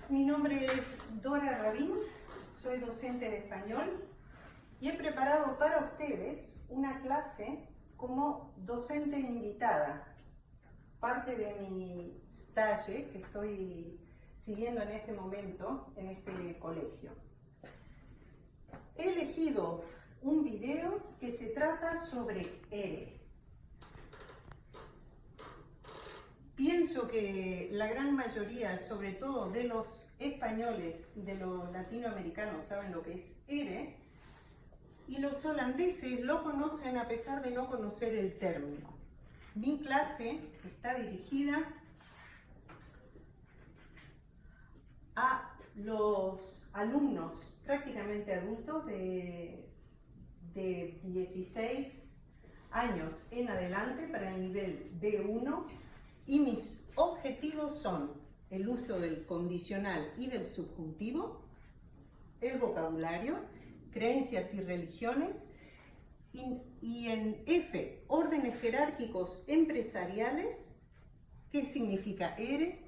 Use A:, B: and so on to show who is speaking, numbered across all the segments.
A: días, mi nombre es Dora Rabín, soy docente de español y he preparado para ustedes una clase como docente invitada, parte de mi stage que estoy siguiendo en este momento en este colegio. He elegido un video que se trata sobre ERE. Pienso que la gran mayoría, sobre todo de los españoles y de los latinoamericanos, saben lo que es ERE, y los holandeses lo conocen a pesar de no conocer el término. Mi clase está dirigida a los alumnos prácticamente adultos de 16 años en adelante para el nivel B1. Y mis objetivos son el uso del condicional y del subjuntivo, el vocabulario, creencias y religiones, y en F, órdenes jerárquicos empresariales, qué significa ERE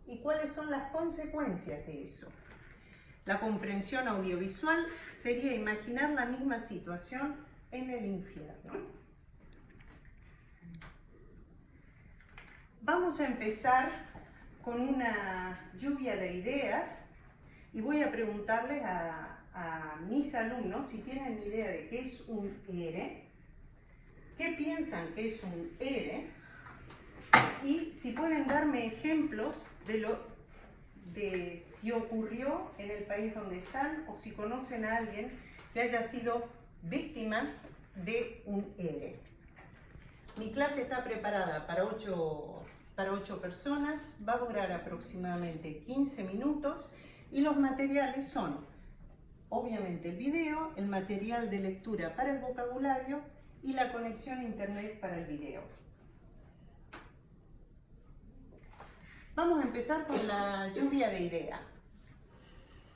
A: y cuáles son las consecuencias de eso. La comprensión audiovisual sería imaginar la misma situación en el infierno. Vamos a empezar con una lluvia de ideas y voy a preguntarles a mis alumnos si tienen idea de qué es un ERE, qué piensan que es un ERE y si pueden darme ejemplos de si ocurrió en el país donde están o si conocen a alguien que haya sido víctima de un ERE. Mi clase está preparada para 8 personas, va a durar aproximadamente 15 minutos y los materiales son, obviamente, el video, el material de lectura para el vocabulario y la conexión a internet para el video. Vamos a empezar con la lluvia de ideas.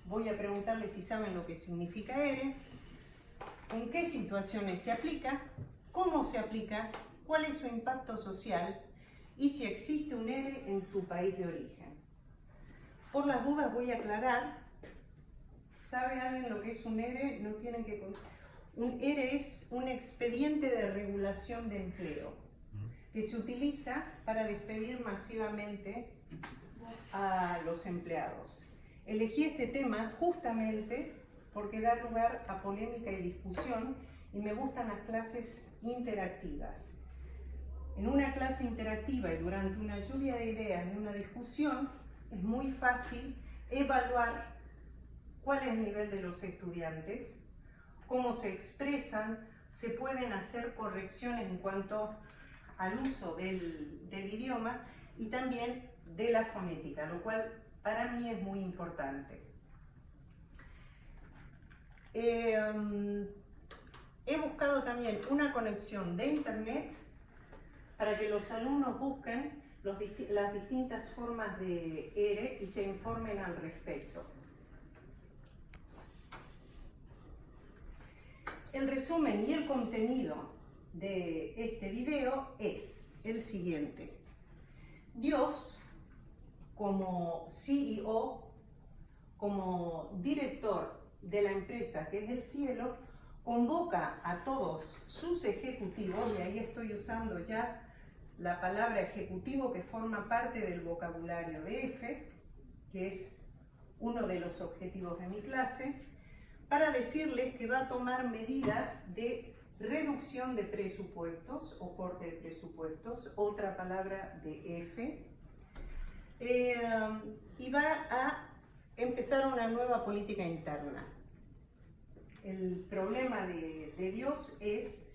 A: Voy a preguntarles si saben lo que significa ERE, en qué situaciones se aplica, cómo se aplica, cuál es su impacto social y si existe un ERE en tu país de origen. Por las dudas voy a aclarar. ¿Sabe alguien lo que es un ERE? No tienen que... Un ERE es un expediente de regulación de empleo que se utiliza para despedir masivamente a los empleados. Elegí este tema justamente porque da lugar a polémica y discusión y me gustan las clases interactivas. En una clase interactiva y durante una lluvia de ideas y una discusión es muy fácil evaluar cuál es el nivel de los estudiantes, cómo se expresan, se pueden hacer correcciones en cuanto al uso del idioma y también de la fonética, lo cual para mí es muy importante. He buscado también una conexión de internet para que los alumnos busquen las distintas formas de ERE y se informen al respecto. El resumen y el contenido de este video es el siguiente. Dios, como CEO, como director de la empresa que es el cielo, convoca a todos sus ejecutivos, y ahí estoy usando ya la palabra ejecutivo que forma parte del vocabulario de F, que es uno de los objetivos de mi clase, para decirles que va a tomar medidas de reducción de presupuestos o corte de presupuestos, otra palabra de F, y va a empezar una nueva política interna. El problema de Dios es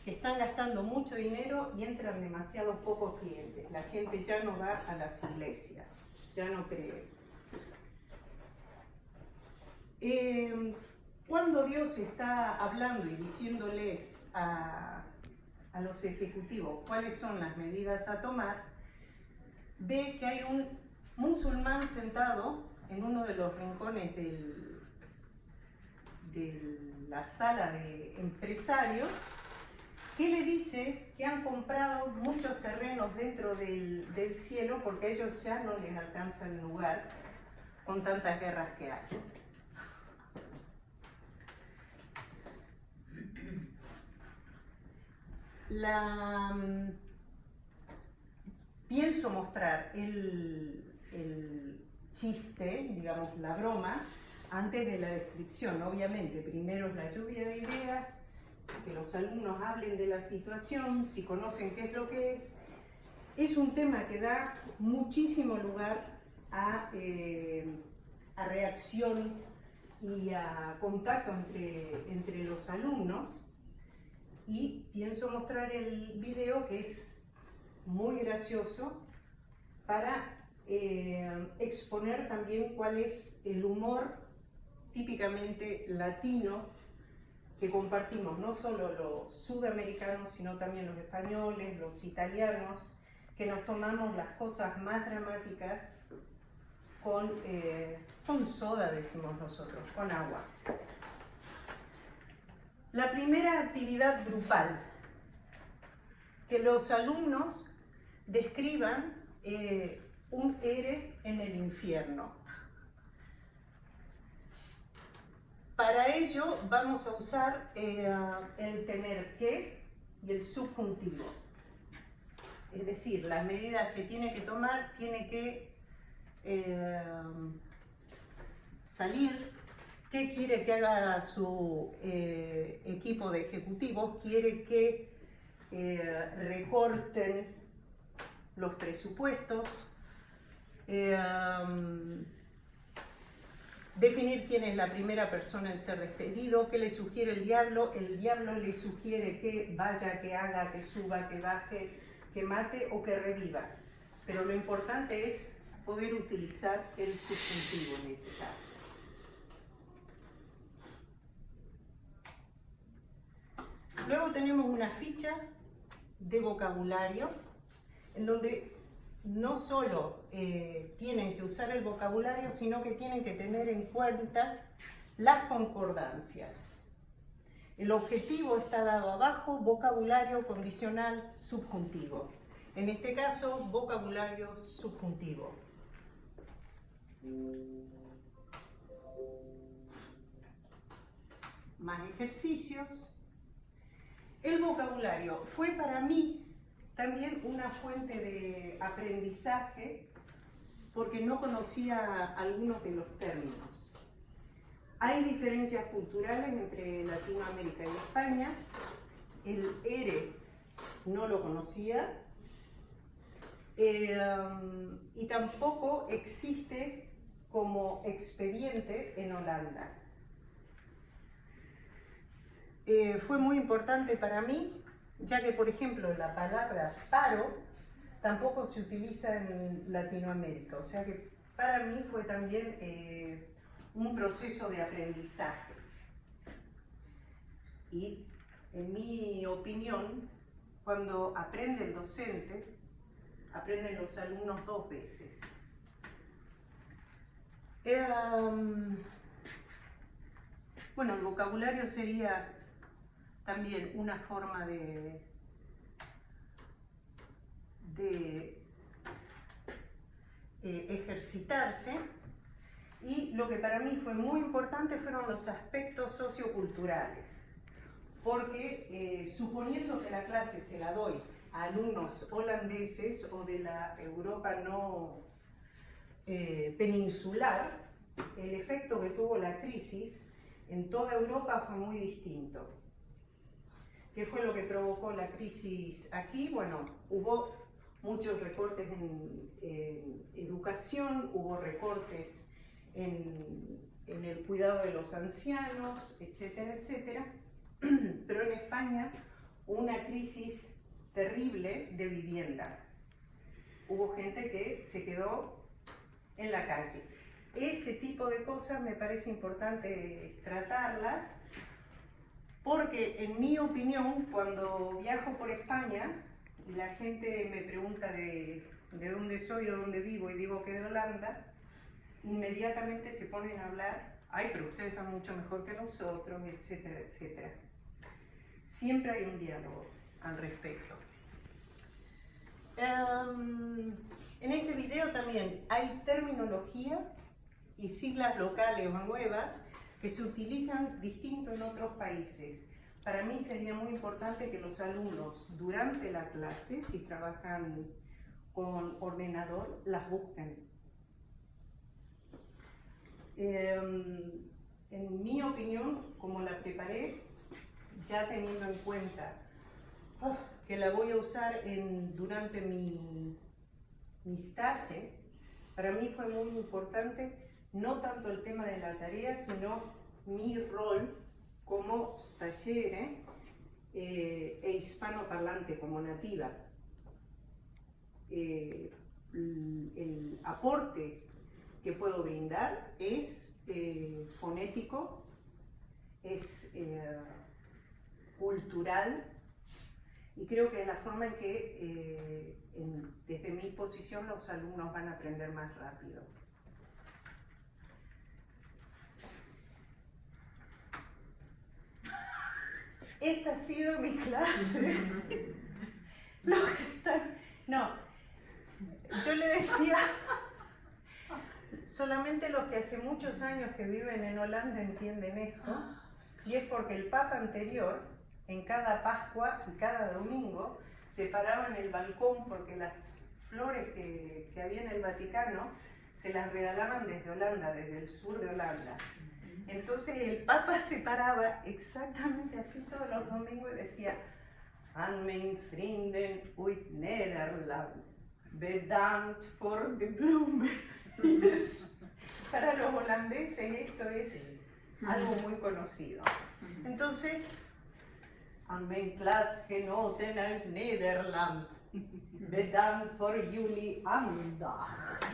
A: que están gastando mucho dinero y entran demasiados pocos clientes. La gente ya no va a las iglesias, ya no cree. Cuando Dios está hablando y diciéndoles a los ejecutivos cuáles son las medidas a tomar, ve que hay un musulmán sentado en uno de los rincones de la sala de empresarios, que le dice que han comprado muchos terrenos dentro del cielo porque a ellos ya no les alcanza el lugar con tantas guerras que hay. Pienso mostrar el chiste, digamos, la broma, antes de la descripción. Obviamente, primero es la lluvia de ideas, que los alumnos hablen de la situación, si conocen qué es lo que es. Es un tema que da muchísimo lugar a reacción y a contacto entre los alumnos, y pienso mostrar el video, que es muy gracioso, para exponer también cuál es el humor típicamente latino que compartimos no solo los sudamericanos, sino también los españoles, los italianos, que nos tomamos las cosas más dramáticas con soda, decimos nosotros, con agua. La primera actividad grupal, que los alumnos describan un ere en el infierno. Para ello vamos a usar el tener que y el subjuntivo. Es decir, las medidas que tiene que tomar, tiene que salir. ¿Qué quiere que haga su equipo de ejecutivos? Quiere que recorten los presupuestos, definir quién es la primera persona en ser despedido, qué le sugiere el diablo le sugiere que vaya, que haga, que suba, que baje, que mate o que reviva. Pero lo importante es poder utilizar el subjuntivo en ese caso. Luego tenemos una ficha de vocabulario en donde no solo tienen que usar el vocabulario, sino que tienen que tener en cuenta las concordancias. El objetivo está dado abajo: vocabulario condicional subjuntivo. En este caso, vocabulario subjuntivo. Más ejercicios. El vocabulario fue para mí también una fuente de aprendizaje, porque no conocía algunos de los términos. Hay diferencias culturales entre Latinoamérica y España. El ere no lo conocía, y tampoco existe como expediente en Holanda. Fue muy importante para mí, ya que, por ejemplo, la palabra paro tampoco se utiliza en Latinoamérica. O sea que para mí fue también un proceso de aprendizaje. Y, en mi opinión, cuando aprende el docente, aprenden los alumnos dos veces. Bueno, el vocabulario sería también una forma de ejercitarse, y lo que para mí fue muy importante fueron los aspectos socioculturales, porque suponiendo que la clase se la doy a alumnos holandeses o de la Europa no peninsular, el efecto que tuvo la crisis en toda Europa fue muy distinto. ¿Qué fue lo que provocó la crisis aquí? Bueno, hubo muchos recortes en educación, hubo recortes en el cuidado de los ancianos, etcétera, etcétera. Pero en España hubo una crisis terrible de vivienda. Hubo gente que se quedó en la calle. Ese tipo de cosas me parece importante tratarlas, porque en mi opinión, cuando viajo por España y la gente me pregunta de dónde soy o dónde vivo y digo que de Holanda, inmediatamente se ponen a hablar: ay, pero ustedes están mucho mejor que nosotros, etcétera, etcétera. Siempre hay un diálogo al respecto. En este video también hay terminología y siglas locales o nuevas que se utilizan distinto en otros países. Para mí sería muy importante que los alumnos durante la clase, si trabajan con ordenador, las busquen. En mi opinión, como la preparé, ya teniendo en cuenta que la voy a usar durante mi stage, para mí fue muy importante no tanto el tema de la tarea, sino mi rol como stagiaire e hispanoparlante, como nativa. El aporte que puedo brindar es fonético, es cultural, y creo que es la forma en que desde mi posición los alumnos van a aprender más rápido. Esta ha sido mi clase. Los que están... No, yo le decía, solamente los que hace muchos años que viven en Holanda entienden esto, y es porque el Papa anterior, en cada Pascua y cada domingo, se paraba en el balcón porque las flores que había en el Vaticano se las regalaban desde Holanda, desde el sur de Holanda. Entonces el Papa se paraba exactamente así todos los domingos y decía: "An mijn vrienden uit Nederland, bedankt voor de bloemen". Para los holandeses esto es algo muy conocido. Entonces, "An mijn klasgenoten uit Nederland, bedankt voor jullie aandacht".